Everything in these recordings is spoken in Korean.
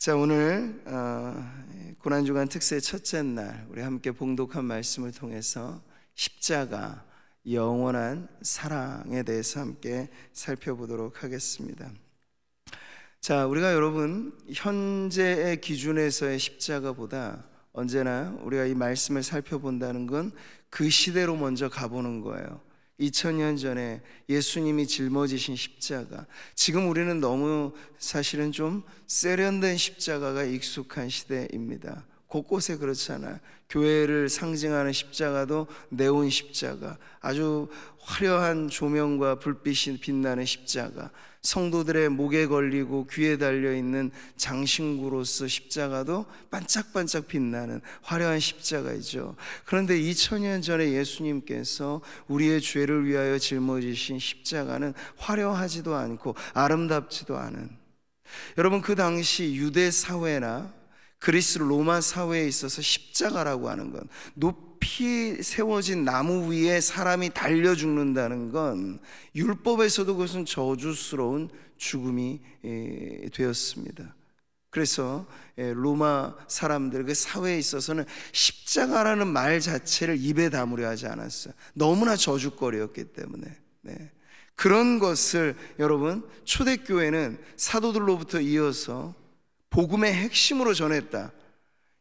자, 오늘 고난주간 특세 첫째 날 우리 함께 봉독한 말씀을 통해서 십자가, 영원한 사랑에 대해서 함께 살펴보도록 하겠습니다. 자, 우리가 여러분 현재의 기준에서의 십자가보다 언제나 우리가 이 말씀을 살펴본다는 건 그 시대로 먼저 가보는 거예요. 2000년 전에 예수님이 짊어지신 십자가, 지금 우리는 너무 사실은 좀 세련된 십자가가 익숙한 시대입니다. 곳곳에 그렇잖아요. 교회를 상징하는 십자가도 네온 십자가, 아주 화려한 조명과 불빛이 빛나는 십자가, 성도들의 목에 걸리고 귀에 달려있는 장신구로서 십자가도 반짝반짝 빛나는 화려한 십자가이죠. 그런데 2000년 전에 예수님께서 우리의 죄를 위하여 짊어지신 십자가는 화려하지도 않고 아름답지도 않은, 여러분 그 당시 유대 사회나 그리스 로마 사회에 있어서 십자가라고 하는 건, 높이 세워진 나무 위에 사람이 달려 죽는다는 건 율법에서도 그것은 저주스러운 죽음이 되었습니다. 그래서 로마 사람들 그 사회에 있어서는 십자가라는 말 자체를 입에 담으려 하지 않았어요. 너무나 저주거리였기 때문에. 그런 것을 여러분 초대교회는 사도들로부터 이어서 복음의 핵심으로 전했다.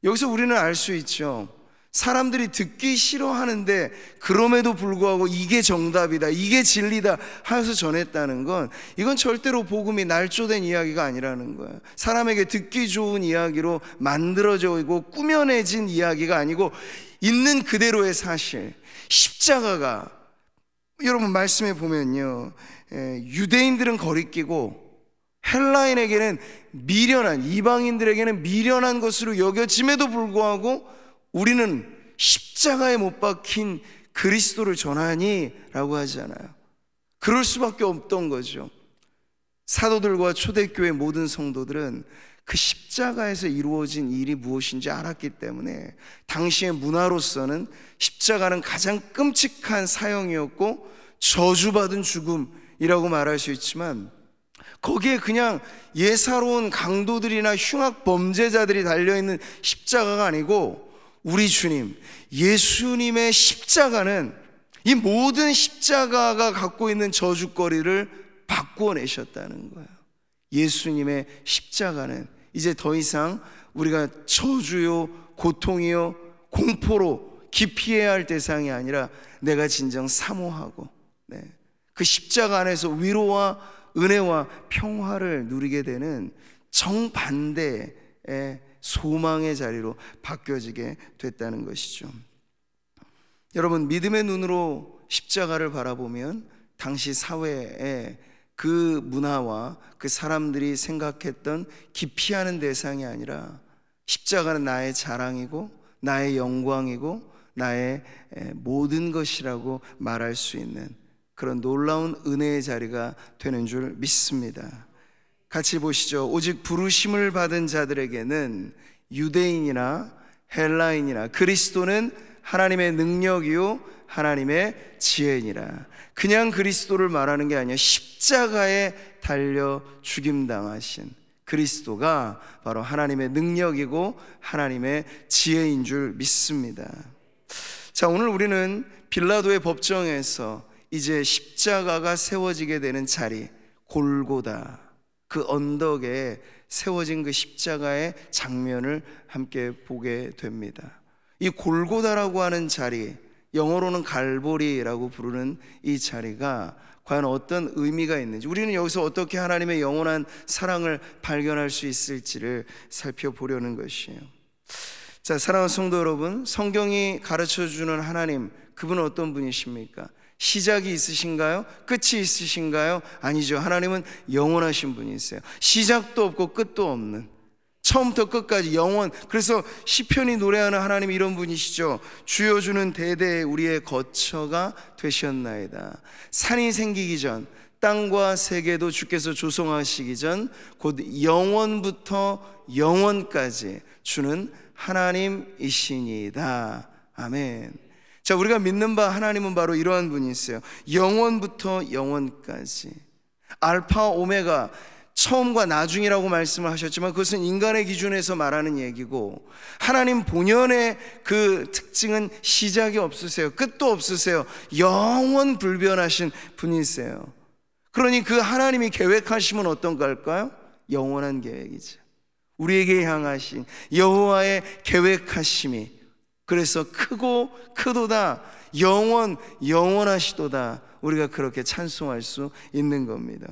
여기서 우리는 알 수 있죠. 사람들이 듣기 싫어하는데 그럼에도 불구하고 이게 정답이다, 이게 진리다 하여서 전했다는 건, 이건 절대로 복음이 날조된 이야기가 아니라는 거예요. 사람에게 듣기 좋은 이야기로 만들어져 있고 꾸며내진 이야기가 아니고 있는 그대로의 사실. 십자가가 여러분 말씀해 보면요, 유대인들은 거리끼고 헬라인에게는 미련한, 이방인들에게는 미련한 것으로 여겨짐에도 불구하고 우리는 십자가에 못 박힌 그리스도를 전하니 라고 하잖아요. 그럴 수밖에 없던 거죠. 사도들과 초대교회 모든 성도들은 그 십자가에서 이루어진 일이 무엇인지 알았기 때문에 당시의 문화로서는 십자가는 가장 끔찍한 사형이었고 저주받은 죽음이라고 말할 수 있지만, 거기에 그냥 예사로운 강도들이나 흉악 범죄자들이 달려있는 십자가가 아니고 우리 주님, 예수님의 십자가는 이 모든 십자가가 갖고 있는 저주거리를 바꾸어내셨다는 거예요. 예수님의 십자가는 이제 더 이상 우리가 저주요, 고통이요, 공포로 기피해야 할 대상이 아니라 내가 진정 사모하고 그 십자가 안에서 위로와 은혜와 평화를 누리게 되는 정반대의 소망의 자리로 바뀌어지게 됐다는 것이죠. 여러분, 믿음의 눈으로 십자가를 바라보면 당시 사회의 그 문화와 그 사람들이 생각했던 기피하는 대상이 아니라, 십자가는 나의 자랑이고 나의 영광이고 나의 모든 것이라고 말할 수 있는 그런 놀라운 은혜의 자리가 되는 줄 믿습니다. 같이 보시죠. 오직 부르심을 받은 자들에게는 유대인이나 헬라인이나 그리스도는 하나님의 능력이요 하나님의 지혜니라. 그냥 그리스도를 말하는 게 아니라 십자가에 달려 죽임당하신 그리스도가 바로 하나님의 능력이고 하나님의 지혜인 줄 믿습니다. 자, 오늘 우리는 빌라도의 법정에서 이제 십자가가 세워지게 되는 자리, 골고다, 그 언덕에 세워진 그 십자가의 장면을 함께 보게 됩니다. 이 골고다라고 하는 자리, 영어로는 갈보리라고 부르는 이 자리가 과연 어떤 의미가 있는지, 우리는 여기서 어떻게 하나님의 영원한 사랑을 발견할 수 있을지를 살펴보려는 것이에요. 자, 사랑하는 성도 여러분, 성경이 가르쳐주는 하나님, 그분은 어떤 분이십니까? 시작이 있으신가요? 끝이 있으신가요? 아니죠. 하나님은 영원하신 분이세요. 시작도 없고 끝도 없는, 처음부터 끝까지 영원. 그래서 시편이 노래하는 하나님이 이런 분이시죠. 주여 주는 대대 우리의 거처가 되셨나이다. 산이 생기기 전, 땅과 세계도 주께서 조성하시기 전, 곧 영원부터 영원까지 주는 하나님이시니이다. 아멘. 자, 우리가 믿는 바 하나님은 바로 이러한 분이 있어요. 영원부터 영원까지, 알파 오메가, 처음과 나중이라고 말씀을 하셨지만 그것은 인간의 기준에서 말하는 얘기고, 하나님 본연의 그 특징은 시작이 없으세요. 끝도 없으세요. 영원 불변하신 분이세요. 그러니 그 하나님이 계획하시면 어떤 걸까요? 영원한 계획이죠. 우리에게 향하신 여호와의 계획하심이 그래서 크고 크도다, 영원하시도다, 우리가 그렇게 찬송할 수 있는 겁니다.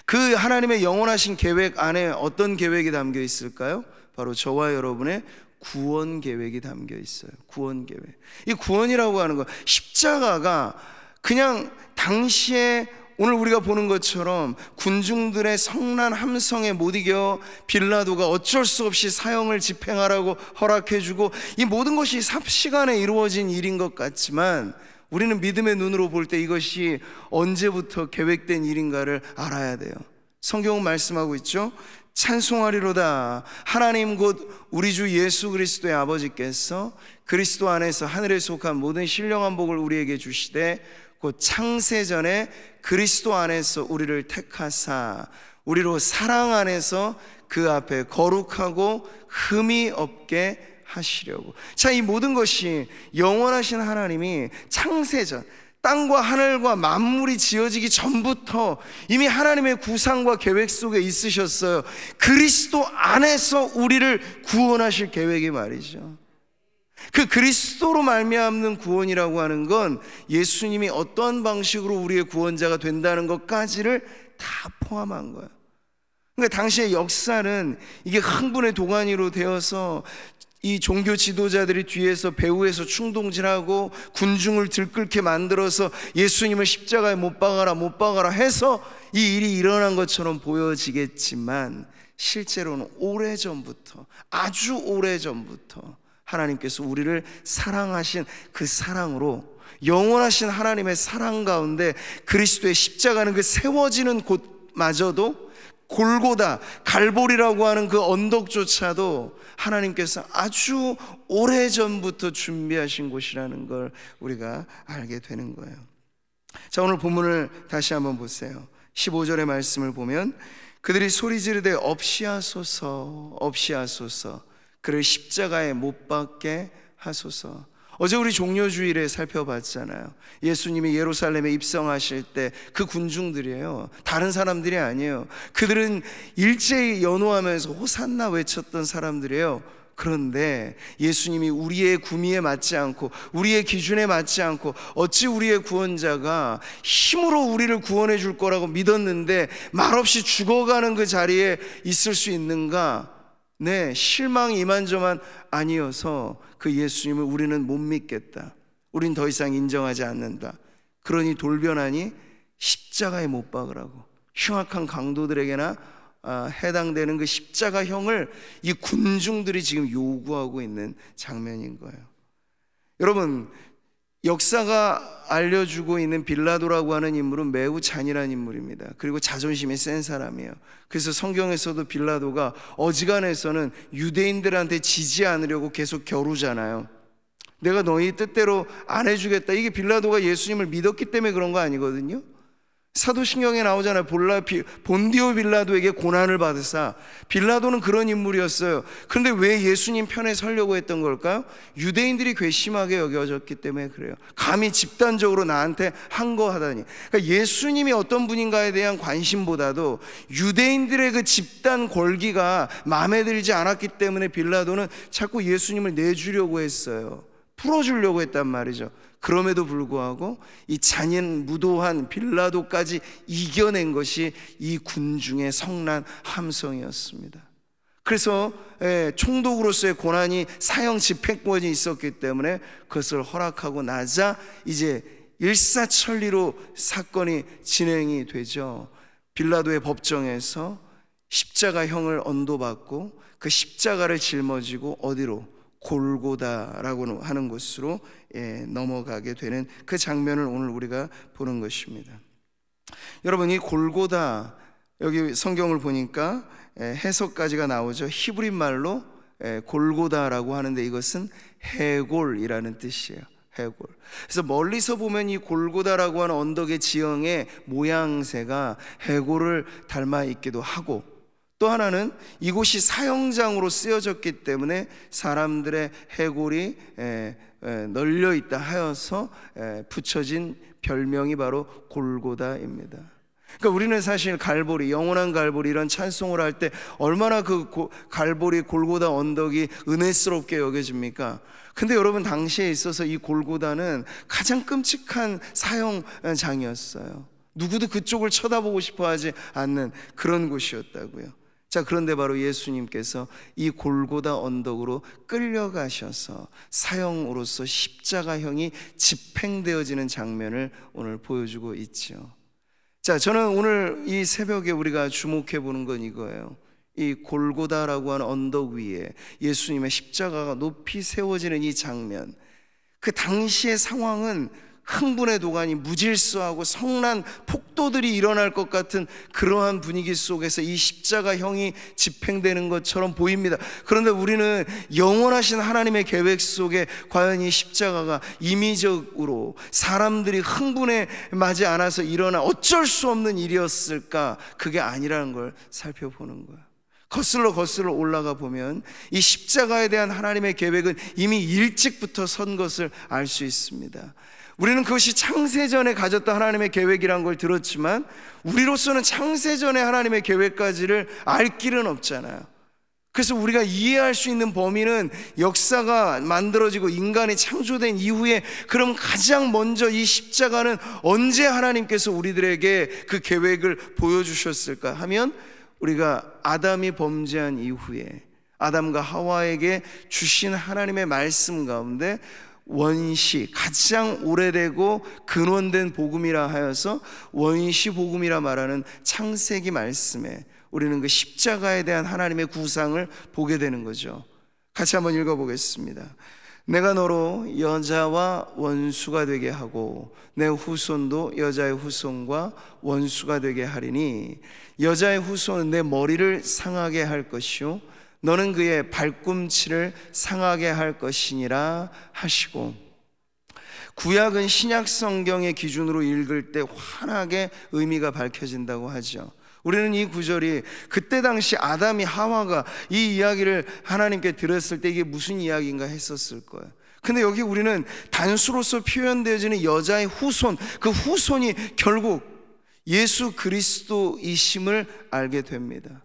그 하나님의 영원하신 계획 안에 어떤 계획이 담겨 있을까요? 바로 저와 여러분의 구원 계획이 담겨 있어요. 구원 계획. 이 구원이라고 하는 거, 십자가가 그냥 당시에 오늘 우리가 보는 것처럼 군중들의 성난 함성에 못 이겨 빌라도가 어쩔 수 없이 사형을 집행하라고 허락해주고, 이 모든 것이 삽시간에 이루어진 일인 것 같지만 우리는 믿음의 눈으로 볼 때 이것이 언제부터 계획된 일인가를 알아야 돼요. 성경은 말씀하고 있죠. 찬송하리로다, 하나님 곧 우리 주 예수 그리스도의 아버지께서 그리스도 안에서 하늘에 속한 모든 신령한 복을 우리에게 주시되 곧 창세전에 그리스도 안에서 우리를 택하사 우리로 사랑 안에서 그 앞에 거룩하고 흠이 없게 하시려고. 자, 이 모든 것이 영원하신 하나님이 창세전, 땅과 하늘과 만물이 지어지기 전부터 이미 하나님의 구상과 계획 속에 있으셨어요. 그리스도 안에서 우리를 구원하실 계획이 말이죠. 그 그리스도로 말미암는 구원이라고 하는 건 예수님이 어떤 방식으로 우리의 구원자가 된다는 것까지를 다 포함한 거예요. 그러니까 당시의 역사는 이게 흥분의 도가니로 되어서 이 종교 지도자들이 뒤에서 배후에서 충동질하고 군중을 들끓게 만들어서 예수님을 십자가에 못 박아라 해서 이 일이 일어난 것처럼 보여지겠지만 실제로는 오래전부터, 아주 오래전부터 하나님께서 우리를 사랑하신 그 사랑으로, 영원하신 하나님의 사랑 가운데 그리스도의 십자가는 그 세워지는 곳마저도, 골고다, 갈보리라고 하는 그 언덕조차도 하나님께서 아주 오래전부터 준비하신 곳이라는 걸 우리가 알게 되는 거예요. 자, 오늘 본문을 다시 한번 보세요. 15절의 말씀을 보면 그들이 소리 지르되 없이하소서, 없이하소서, 그를 십자가에 못 박게 하소서. 어제 우리 종려주일에 살펴봤잖아요. 예수님이 예루살렘에 입성하실 때 그 군중들이에요. 다른 사람들이 아니에요. 그들은 일제히 연호하면서 호산나 외쳤던 사람들이에요. 그런데 예수님이 우리의 구미에 맞지 않고 우리의 기준에 맞지 않고 어찌 우리의 구원자가 힘으로 우리를 구원해 줄 거라고 믿었는데 말없이 죽어가는 그 자리에 있을 수 있는가? 네, 실망이 이만저만 아니어서 그 예수님을 우리는 못 믿겠다, 우린 더 이상 인정하지 않는다. 그러니 돌변하니 십자가에 못 박으라고 흉악한 강도들에게나 해당되는 그 십자가형을 이 군중들이 지금 요구하고 있는 장면인 거예요. 여러분, 역사가 알려주고 있는 빌라도라고 하는 인물은 매우 잔인한 인물입니다. 그리고 자존심이 센 사람이에요. 그래서 성경에서도 빌라도가 어지간해서는 유대인들한테 지지 않으려고 계속 겨루잖아요. 내가 너희 뜻대로 안 해주겠다. 이게 빌라도가 예수님을 믿었기 때문에 그런 거 아니거든요. 사도신경에 나오잖아요. 본디오 빌라도에게 고난을 받으사. 빌라도는 그런 인물이었어요. 그런데 왜 예수님 편에 서려고 했던 걸까요? 유대인들이 괘씸하게 여겨졌기 때문에 그래요. 감히 집단적으로 나한테 한 거 하다니. 그러니까 예수님이 어떤 분인가에 대한 관심보다도 유대인들의 그 집단 권기가 마음에 들지 않았기 때문에 빌라도는 자꾸 예수님을 내주려고 했어요. 풀어주려고 했단 말이죠. 그럼에도 불구하고 이 잔인 무도한 빌라도까지 이겨낸 것이 이 군중의 성난 함성이었습니다. 그래서 총독으로서의 고난이, 사형 집행권이 있었기 때문에 그것을 허락하고 나자 이제 일사천리로 사건이 진행이 되죠. 빌라도의 법정에서 십자가형을 언도받고 그 십자가를 짊어지고 어디로? 골고다라고 하는 곳으로 넘어가게 되는 그 장면을 오늘 우리가 보는 것입니다. 여러분, 이 골고다, 여기 성경을 보니까 해석까지가 나오죠. 히브리 말로 골고다라고 하는데 이것은 해골이라는 뜻이에요. 해골. 그래서 멀리서 보면 이 골고다라고 하는 언덕의 지형의 모양새가 해골을 닮아 있기도 하고, 또 하나는 이곳이 사형장으로 쓰여졌기 때문에 사람들의 해골이 널려 있다 하여서 붙여진 별명이 바로 골고다입니다. 그러니까 우리는 사실 갈보리, 영원한 갈보리 이런 찬송을 할 때 얼마나 그 갈보리 골고다 언덕이 은혜스럽게 여겨집니까? 근데 여러분, 당시에 있어서 이 골고다는 가장 끔찍한 사형장이었어요. 누구도 그쪽을 쳐다보고 싶어 하지 않는 그런 곳이었다고요. 자, 그런데 바로 예수님께서 이 골고다 언덕으로 끌려가셔서 사형으로서 십자가형이 집행되어지는 장면을 오늘 보여주고 있죠. 자, 저는 오늘 이 새벽에 우리가 주목해 보는 건 이거예요. 이 골고다라고 하는 언덕 위에 예수님의 십자가가 높이 세워지는 이 장면, 그 당시의 상황은 흥분의 도가니, 무질서하고 성난 폭도들이 일어날 것 같은 그러한 분위기 속에서 이 십자가형이 집행되는 것처럼 보입니다. 그런데 우리는 영원하신 하나님의 계획 속에 과연 이 십자가가 임의적으로 사람들이 흥분에 맞지 않아서 일어나 어쩔 수 없는 일이었을까? 그게 아니라는 걸 살펴보는 거야. 거슬러 올라가 보면 이 십자가에 대한 하나님의 계획은 이미 일찍부터 선 것을 알 수 있습니다. 우리는 그것이 창세전에 가졌던 하나님의 계획이란 걸 들었지만, 우리로서는 창세전의 하나님의 계획까지를 알 길은 없잖아요. 그래서 우리가 이해할 수 있는 범위는 역사가 만들어지고 인간이 창조된 이후에, 그럼 가장 먼저 이 십자가는 언제 하나님께서 우리들에게 그 계획을 보여주셨을까 하면, 우리가 아담이 범죄한 이후에 아담과 하와에게 주신 하나님의 말씀 가운데 원시, 가장 오래되고 근원된 복음이라 하여서 원시 복음이라 말하는 창세기 말씀에 우리는 그 십자가에 대한 하나님의 구상을 보게 되는 거죠. 같이 한번 읽어보겠습니다. 내가 너로 여자와 원수가 되게 하고 내 후손도 여자의 후손과 원수가 되게 하리니 여자의 후손은 내 머리를 상하게 할 것이요 너는 그의 발꿈치를 상하게 할 것이니라 하시고, 구약은 신약 성경의 기준으로 읽을 때 환하게 의미가 밝혀진다고 하죠. 우리는 이 구절이 그때 당시 아담이 하와가 이 이야기를 하나님께 들었을 때 이게 무슨 이야기인가 했었을 거예요. 근데 여기 우리는 단수로서 표현되어지는 여자의 후손, 그 후손이 결국 예수 그리스도이심을 알게 됩니다.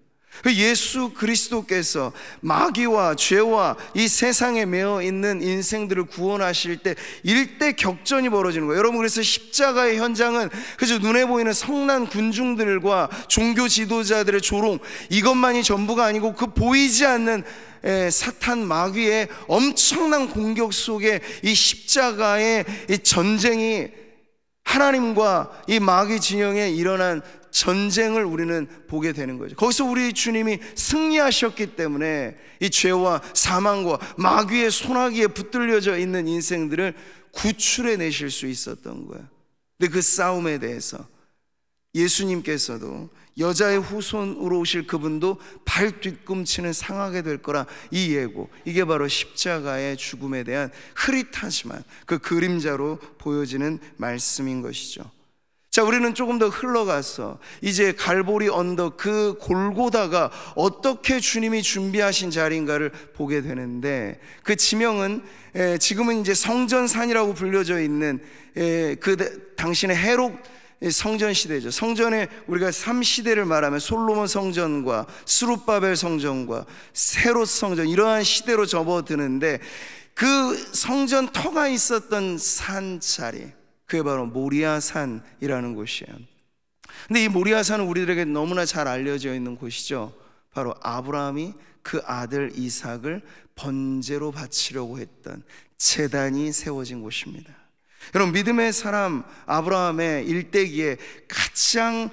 예수 그리스도께서 마귀와 죄와 이 세상에 매어 있는 인생들을 구원하실 때 일대 격전이 벌어지는 거예요. 여러분, 그래서 십자가의 현장은 그저 눈에 보이는 성난 군중들과 종교 지도자들의 조롱, 이것만이 전부가 아니고 그 보이지 않는 사탄 마귀의 엄청난 공격 속에 이 십자가의 이 전쟁이, 하나님과 이 마귀 진영에 일어난 전쟁을 우리는 보게 되는 거죠. 거기서 우리 주님이 승리하셨기 때문에 이 죄와 사망과 마귀의 손아귀에 붙들려져 있는 인생들을 구출해 내실 수 있었던 거예요. 근데 그 싸움에 대해서 예수님께서도 여자의 후손으로 오실 그분도 발 뒤꿈치는 상하게 될 거라 이 예고, 이게 바로 십자가의 죽음에 대한 흐릿하지만 그 그림자로 보여지는 말씀인 것이죠. 자, 우리는 조금 더 흘러가서 이제 갈보리 언덕, 그 골고다가 어떻게 주님이 준비하신 자리인가를 보게 되는데, 그 지명은 지금은 이제 성전산이라고 불려져 있는 그 당신의 헤롯 성전 시대죠. 성전에 우리가 3시대를 말하면 솔로몬 성전과 스룹바벨 성전과 헤롯 성전, 이러한 시대로 접어드는데, 그 성전 터가 있었던 산 자리, 그게 바로 모리아산이라는 곳이에요. 근데 이 모리아산은 우리들에게 너무나 잘 알려져 있는 곳이죠. 바로 아브라함이 그 아들 이삭을 번제로 바치려고 했던 제단이 세워진 곳입니다. 여러분, 믿음의 사람 아브라함의 일대기에 가장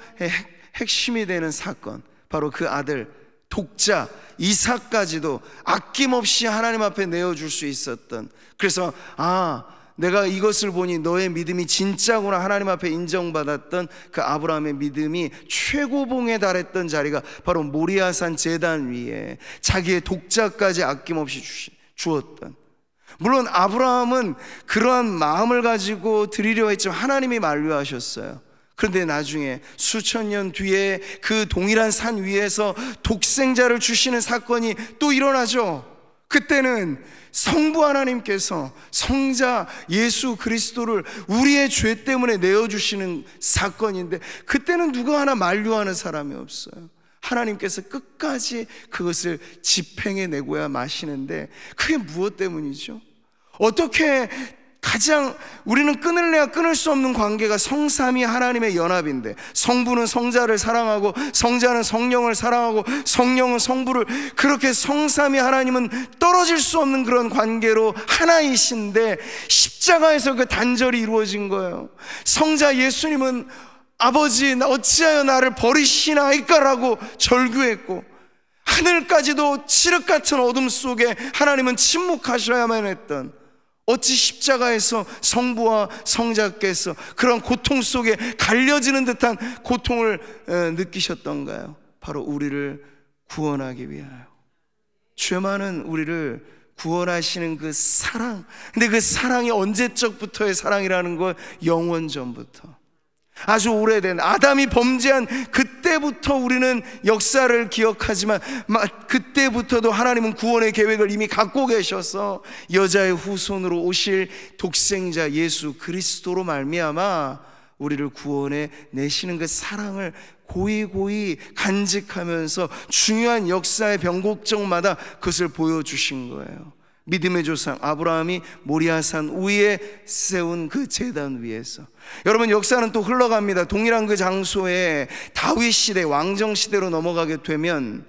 핵심이 되는 사건, 바로 그 아들 독자 이삭까지도 아낌없이 하나님 앞에 내어줄 수 있었던, 그래서 내가 이것을 보니 너의 믿음이 진짜구나 하나님 앞에 인정받았던 그 아브라함의 믿음이 최고봉에 달했던 자리가 바로 모리아산 제단 위에 자기의 독자까지 아낌없이 주었던, 물론 아브라함은 그러한 마음을 가지고 드리려 했지만 하나님이 만류하셨어요. 그런데 나중에 수천 년 뒤에 그 동일한 산 위에서 독생자를 주시는 사건이 또 일어나죠. 그때는 성부 하나님께서 성자 예수 그리스도를 우리의 죄 때문에 내어주시는 사건인데, 그때는 누가 하나 만류하는 사람이 없어요. 하나님께서 끝까지 그것을 집행해 내고야 마시는데, 그게 무엇 때문이죠? 어떻게 가장 우리는 끊을래야 끊을 수 없는 관계가 성삼위 하나님의 연합인데, 성부는 성자를 사랑하고 성자는 성령을 사랑하고 성령은 성부를, 그렇게 성삼위 하나님은 떨어질 수 없는 그런 관계로 하나이신데 십자가에서 그 단절이 이루어진 거예요. 성자 예수님은 아버지 어찌하여 나를 버리시나이까라고 절규했고, 하늘까지도 칠흑 같은 어둠 속에 하나님은 침묵하셔야만 했던, 어찌 십자가에서 성부와 성자께서 그런 고통 속에 갈려지는 듯한 고통을 느끼셨던가요? 바로 우리를 구원하기 위하여. 죄 많은 우리를 구원하시는 그 사랑, 근데 그 사랑이 언제적부터의 사랑이라는 걸 영원전부터, 아주 오래된 아담이 범죄한 그때부터 우리는 역사를 기억하지만, 그때부터도 하나님은 구원의 계획을 이미 갖고 계셔서 여자의 후손으로 오실 독생자 예수 그리스도로 말미암아 우리를 구원해 내시는 그 사랑을 고이고이 간직하면서 중요한 역사의 변곡점마다 그것을 보여주신 거예요. 믿음의 조상 아브라함이 모리아산 위에 세운 그 제단 위에서, 여러분 역사는 또 흘러갑니다. 동일한 그 장소에 다윗 시대, 왕정 시대로 넘어가게 되면,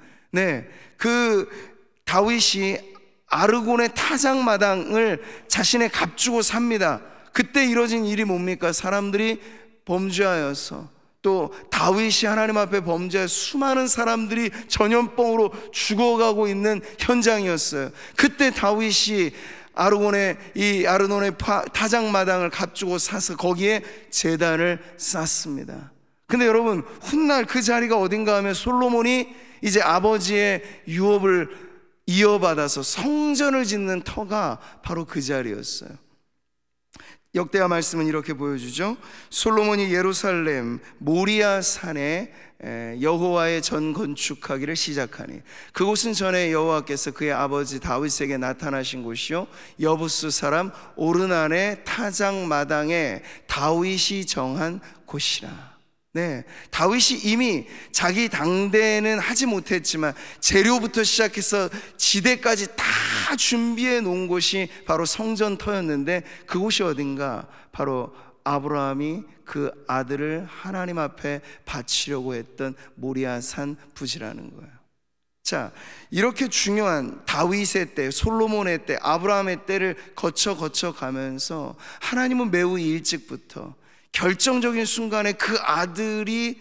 그 다윗이 아르곤의 타작마당을 자신의 값주고 삽니다. 그때 이뤄진 일이 뭡니까? 사람들이 범죄하여서, 또 다윗이 하나님 앞에 범죄해 수많은 사람들이 전염병으로 죽어가고 있는 현장이었어요. 그때 다윗이 아르논의 타작마당을 값주고 사서 거기에 제단을 쌓습니다. 근데 여러분, 훗날 그 자리가 어딘가 하면 솔로몬이 이제 아버지의 유업을 이어받아서 성전을 짓는 터가 바로 그 자리였어요. 역대하 말씀은 이렇게 보여주죠. 솔로몬이 예루살렘 모리아 산에 여호와의 전 건축하기를 시작하니, 그곳은 전에 여호와께서 그의 아버지 다윗에게 나타나신 곳이요 여부스 사람 오르난의 타작마당에 다윗이 정한 곳이라. 다윗이 이미 자기 당대에는 하지 못했지만 재료부터 시작해서 지대까지 다 준비해 놓은 곳이 바로 성전터였는데, 그곳이 어딘가? 바로 아브라함이 그 아들을 하나님 앞에 바치려고 했던 모리아산 부지라는 거예요. 자, 이렇게 중요한 다윗의 때, 솔로몬의 때, 아브라함의 때를 거쳐 가면서 하나님은 매우 일찍부터 결정적인 순간에 그 아들이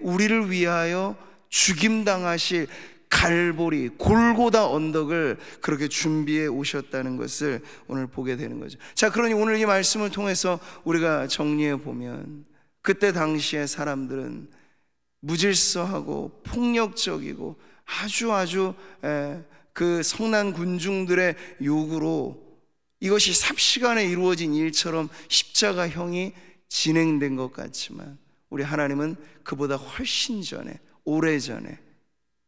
우리를 위하여 죽임당하실 갈보리 골고다 언덕을 그렇게 준비해 오셨다는 것을 오늘 보게 되는 거죠. 자, 그러니 오늘 이 말씀을 통해서 우리가 정리해 보면, 그때 당시의 사람들은 무질서하고 폭력적이고 아주 그 성난 군중들의 요구로 이것이 삽시간에 이루어진 일처럼 십자가형이 진행된 것 같지만, 우리 하나님은 그보다 훨씬 전에, 오래전에,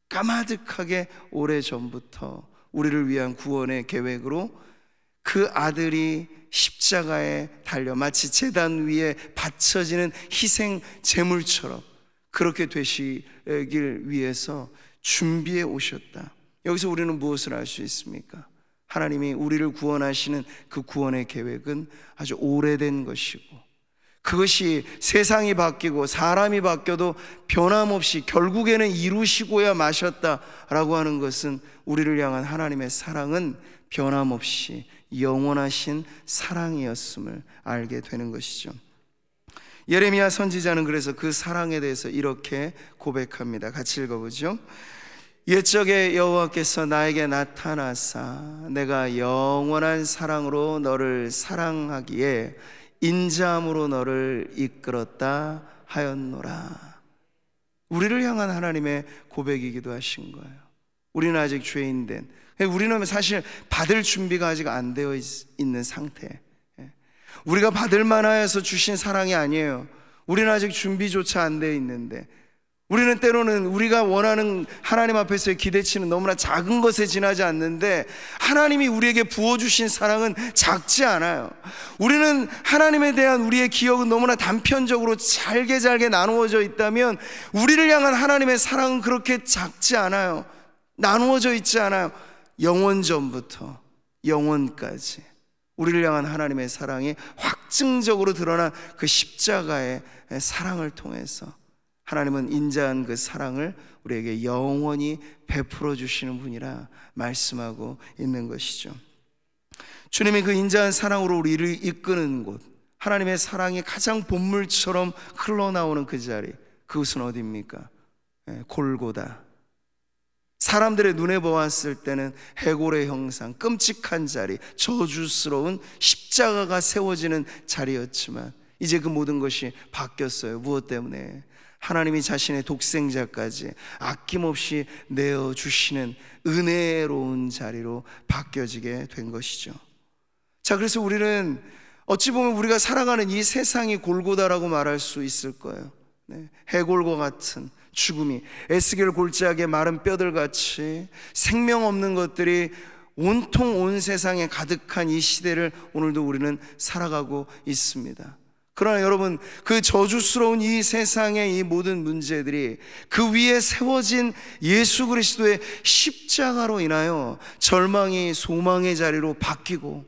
까마득하게 오래전부터 우리를 위한 구원의 계획으로 그 아들이 십자가에 달려 마치 제단 위에 바쳐지는 희생 제물처럼 그렇게 되시길 위해서 준비해 오셨다. 여기서 우리는 무엇을 알 수 있습니까? 하나님이 우리를 구원하시는 그 구원의 계획은 아주 오래된 것이고, 그것이 세상이 바뀌고 사람이 바뀌어도 변함없이 결국에는 이루시고야 마셨다라고 하는 것은, 우리를 향한 하나님의 사랑은 변함없이 영원하신 사랑이었음을 알게 되는 것이죠. 예레미야 선지자는 그래서 그 사랑에 대해서 이렇게 고백합니다. 같이 읽어보죠. 옛적에 여호와께서 나에게 나타나사 내가 영원한 사랑으로 너를 사랑하기에 인자함으로 너를 이끌었다 하였노라. 우리를 향한 하나님의 고백이기도 하신 거예요. 우리는 아직 죄인된, 우리는 사실 받을 준비가 아직 안 되어 있는 상태. 우리가 받을 만하여서 주신 사랑이 아니에요. 우리는 아직 준비조차 안 되어 있는데, 우리는 때로는 우리가 원하는 하나님 앞에서의 기대치는 너무나 작은 것에 지나지 않는데, 하나님이 우리에게 부어주신 사랑은 작지 않아요. 우리는 하나님에 대한 우리의 기억은 너무나 단편적으로 잘게 나누어져 있다면, 우리를 향한 하나님의 사랑은 그렇게 작지 않아요. 나누어져 있지 않아요. 영원전부터 영원까지 우리를 향한 하나님의 사랑이 확증적으로 드러난 그 십자가의 사랑을 통해서 하나님은 인자한 그 사랑을 우리에게 영원히 베풀어 주시는 분이라 말씀하고 있는 것이죠. 주님이 그 인자한 사랑으로 우리를 이끄는 곳, 하나님의 사랑이 가장 본물처럼 흘러나오는 그 자리, 그것은 어디입니까? 골고다. 사람들의 눈에 보았을 때는 해골의 형상, 끔찍한 자리, 저주스러운 십자가가 세워지는 자리였지만 이제 그 모든 것이 바뀌었어요. 무엇 때문에? 하나님이 자신의 독생자까지 아낌없이 내어주시는 은혜로운 자리로 바뀌어지게 된 것이죠. 자, 그래서 우리는 어찌 보면 우리가 살아가는 이 세상이 골고다라고 말할 수 있을 거예요. 해골과 같은 죽음이 에스겔 골짜기의 마른 뼈들같이 생명 없는 것들이 온통 온 세상에 가득한 이 시대를 오늘도 우리는 살아가고 있습니다. 그러나 여러분, 그 저주스러운 이 세상의 이 모든 문제들이 그 위에 세워진 예수 그리스도의 십자가로 인하여 절망이 소망의 자리로 바뀌고,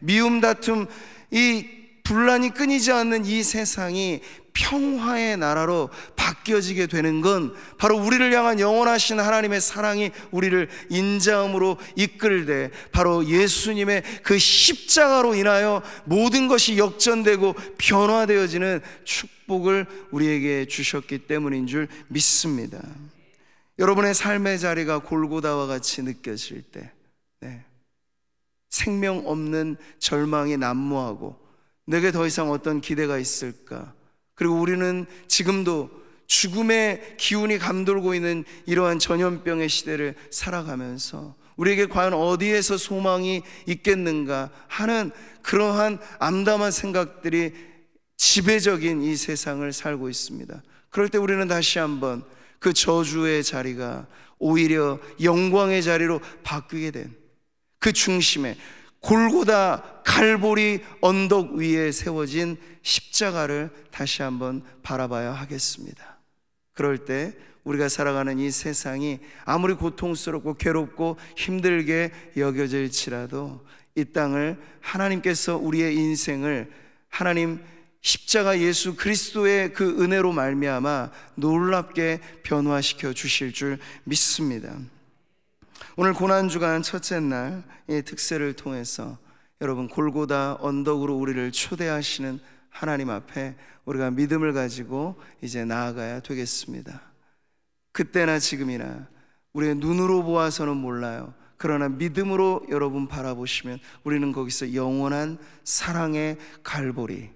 미움 다툼, 이 분란이 끊이지 않는 이 세상이 평화의 나라로 바뀌어지게 되는 건 바로 우리를 향한 영원하신 하나님의 사랑이 우리를 인자함으로 이끌 때 바로 예수님의 그 십자가로 인하여 모든 것이 역전되고 변화되어지는 축복을 우리에게 주셨기 때문인 줄 믿습니다. 여러분의 삶의 자리가 골고다와 같이 느껴질 때, 생명 없는 절망이 난무하고 내게 더 이상 어떤 기대가 있을까? 그리고 우리는 지금도 죽음의 기운이 감돌고 있는 이러한 전염병의 시대를 살아가면서 우리에게 과연 어디에서 소망이 있겠는가 하는 그러한 암담한 생각들이 지배적인 이 세상을 살고 있습니다. 그럴 때 우리는 다시 한번 그 저주의 자리가 오히려 영광의 자리로 바뀌게 된 그 중심에 골고다 갈보리 언덕 위에 세워진 십자가를 다시 한번 바라봐야 하겠습니다. 그럴 때 우리가 살아가는 이 세상이 아무리 고통스럽고 괴롭고 힘들게 여겨질지라도 이 땅을 하나님께서 우리의 인생을 하나님 십자가 예수 그리스도의 그 은혜로 말미암아 놀랍게 변화시켜 주실 줄 믿습니다. 오늘 고난주간 첫째 날의 특세를 통해서 여러분, 골고다 언덕으로 우리를 초대하시는 하나님 앞에 우리가 믿음을 가지고 이제 나아가야 되겠습니다. 그때나 지금이나 우리의 눈으로 보아서는 몰라요. 그러나 믿음으로 여러분 바라보시면 우리는 거기서 영원한 사랑의 갈보리,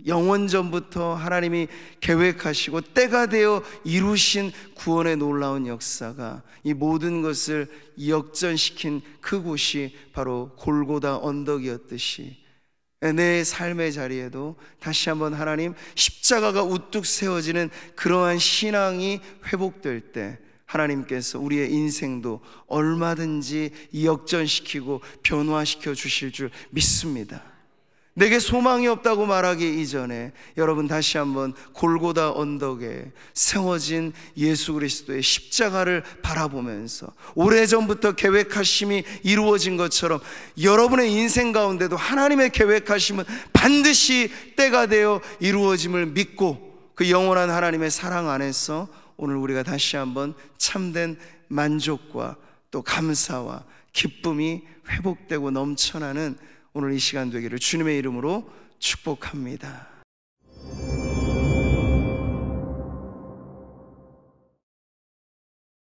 영원전부터 하나님이 계획하시고 때가 되어 이루신 구원의 놀라운 역사가 이 모든 것을 역전시킨 그곳이 바로 골고다 언덕이었듯이 내 삶의 자리에도 다시 한번 하나님 십자가가 우뚝 세워지는 그러한 신앙이 회복될 때 하나님께서 우리의 인생도 얼마든지 역전시키고 변화시켜 주실 줄 믿습니다. 내게 소망이 없다고 말하기 이전에 여러분 다시 한번 골고다 언덕에 세워진 예수 그리스도의 십자가를 바라보면서 오래전부터 계획하심이 이루어진 것처럼 여러분의 인생 가운데도 하나님의 계획하심은 반드시 때가 되어 이루어짐을 믿고 그 영원한 하나님의 사랑 안에서 오늘 우리가 다시 한번 참된 만족과 또 감사와 기쁨이 회복되고 넘쳐나는 오늘 이 시간 되기를 주님의 이름으로 축복합니다.